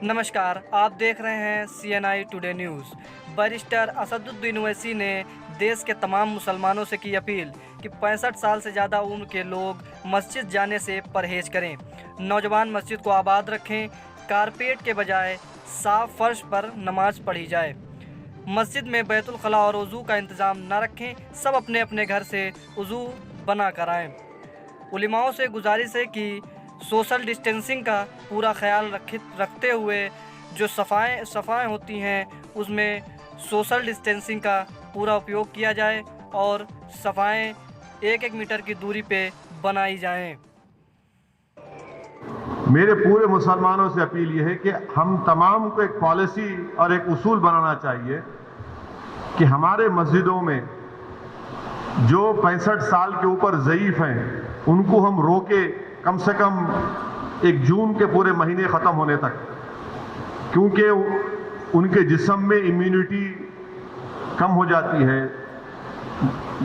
नमस्कार, आप देख रहे हैं CNI today news. Barrister Asaduddin Owaisi ने देश के तमाम मुसलमानों से की अपील कि 65 साल से ज़्यादा उम्र के लोग मस्जिद जाने से परहेज़ करें। नौजवान मस्जिद को आबाद रखें, कारपेट के बजाय साफ फर्श पर नमाज पढ़ी जाए। मस्जिद में बैतुल खला और वज़ू का इंतज़ाम न रखें, सब अपने अपने घर से वज़ू बना कर आएँ। उलिमाओं से गुजारिश है कि सोशल डिस्टेंसिंग का पूरा ख्याल रखते हुए जो सफ़ाएँ होती हैं उसमें सोशल डिस्टेंसिंग का पूरा उपयोग किया जाए और सफ़ाएँ 1-1 मीटर की दूरी पे बनाई जाएं। मेरे पूरे मुसलमानों से अपील ये है कि हम तमाम को एक पॉलिसी और एक उसूल बनाना चाहिए कि हमारे मस्जिदों में जो 65 साल के ऊपर ज़ईफ़ हैं उनको हम रोके कम से कम 1 जून के पूरे महीने ख़त्म होने तक, क्योंकि उनके जिस्म में इम्यूनिटी कम हो जाती है।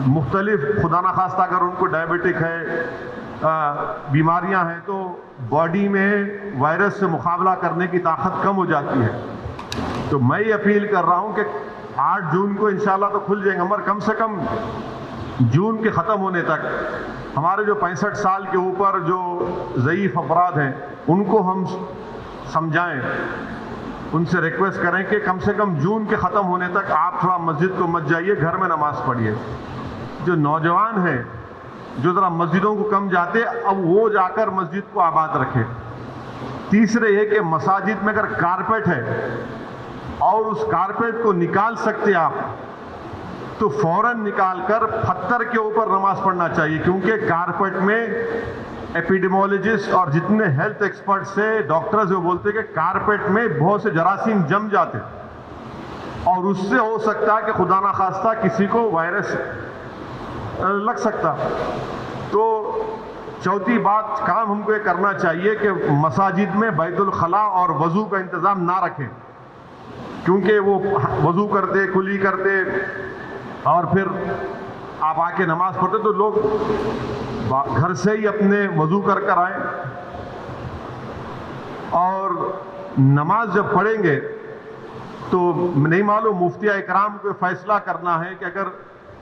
मुख्तलिफ खुदा न खास्ता अगर उनको डायबिटिक है, बीमारियां हैं, तो बॉडी में वायरस से मुकाबला करने की ताकत कम हो जाती है। तो मैं ये अपील कर रहा हूं कि 8 जून को इंशाल्लाह तो खुल जाएंगे, मगर कम से कम जून के ख़त्म होने तक हमारे जो 65 साल के ऊपर जो ज़ईफ़ अफराद हैं उनको हम समझाएं, उनसे रिक्वेस्ट करें कि कम से कम जून के ख़त्म होने तक आप थोड़ा मस्जिद को मत जाइए, घर में नमाज़ पढ़िए। जो नौजवान हैं जो ज़रा मस्जिदों को कम जाते, अब वो जाकर मस्जिद को आबाद रखें। तीसरे ये कि मसाजिद में अगर कारपेट है और उस कारपेट को निकाल सकते आप तो फौरन निकालकर पत्थर के ऊपर नमाज पढ़ना चाहिए, क्योंकि कारपेट में एपिडेमोलॉजिस्ट और जितने हेल्थ एक्सपर्ट से डॉक्टर्स वो बोलते हैं कि कारपेट में बहुत से जरासीम जम जाते और उससे हो सकता है कि खुदा ना खास्ता किसी को वायरस लग सकता। तो चौथी बात काम हमको ये करना चाहिए कि मसाजिद में बैतुल खला और वज़ू का इंतज़ाम ना रखें, क्योंकि वो वज़ू करते कुली करते और फिर आप आके नमाज पढ़ते तो लोग घर से ही अपने वज़ू कर आए। और नमाज जब पढ़ेंगे तो नहीं मालूम मुफ्ती इकराम को फैसला करना है कि अगर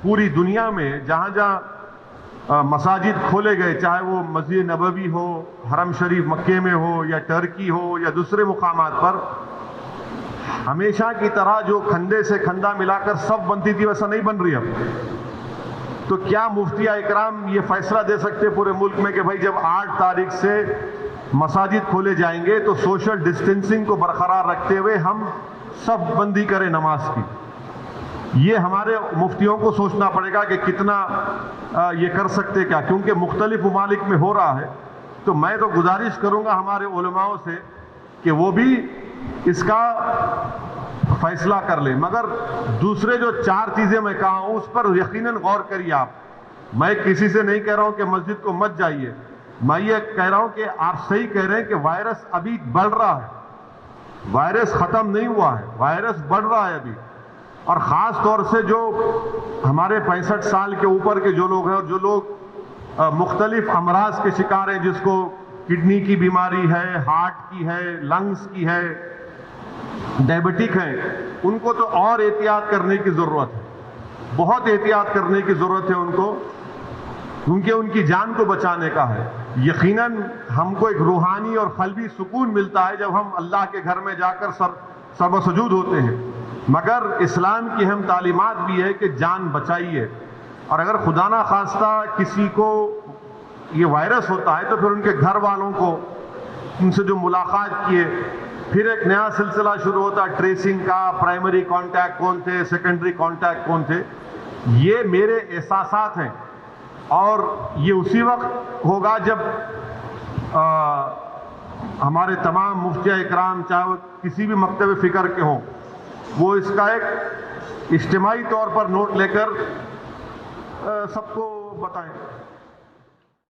पूरी दुनिया में जहाँ जहाँ मसाजिद खोले गए, चाहे वो मस्जिद नबवी हो, हरम शरीफ मक्के में हो या टर्की हो या दूसरे मुकामात पर, हमेशा की तरह जो खंडे से खंडा मिलाकर सब बनती थी वैसा नहीं बन रही अब। तो क्या मुफ्ती इकराम ये फैसला दे सकते पूरे मुल्क में कि भाई जब 8 तारीख से मसाजिद खोले जाएंगे तो सोशल डिस्टेंसिंग को बरकरार रखते हुए हम सब बंदी करें नमाज की? ये हमारे मुफ्तियों को सोचना पड़ेगा कि कितना ये कर सकते क्या, क्योंकि मुख्तलिफ ममालिक में हो रहा है। तो मैं तो गुजारिश करूंगा हमारे उलमाओं से कि वो भी इसका फैसला कर ले। मगर दूसरे जो 4 चीजें मैं कहा हूं उस पर यकीनन गौर करिए आप। मैं किसी से नहीं कह रहा हूं कि मस्जिद को मत जाइए, मैं ये कह रहा हूं कि आप सही कह रहे हैं कि वायरस अभी बढ़ रहा है, वायरस खत्म नहीं हुआ है, वायरस बढ़ रहा है अभी। और खास तौर से जो हमारे 65 साल के ऊपर के जो लोग हैं और जो लोग मुख्तलिफ अमराज के शिकार हैं, जिसको किडनी की बीमारी है, हार्ट की है, लंग्स की है, डायबिटिक हैं, उनको तो और एहतियात करने की ज़रूरत है, बहुत एहतियात करने की ज़रूरत है उनको, क्योंकि उनकी जान को बचाने का है। यकीनन हमको एक रूहानी और क़ल्बी सुकून मिलता है जब हम अल्लाह के घर में जाकर सर्वसजूद होते हैं, मगर इस्लाम की अहम तालीमात भी है कि जान बचाइए। और अगर खुदा ना खास्ता किसी को ये वायरस होता है तो फिर उनके घर वालों को उनसे जो मुलाकात किए, फिर एक नया सिलसिला शुरू होता है ट्रेसिंग का, प्राइमरी कांटेक्ट कौन थे, सेकेंडरी कांटेक्ट कौन थे। ये मेरे एहसासात हैं और ये उसी वक्त होगा जब हमारे तमाम मुफ्ती इकराम, चाहे वो किसी भी मकतब फ़िक्र के हों, वो इसका एक इज्तिमाई तौर पर नोट लेकर सबको बताएं।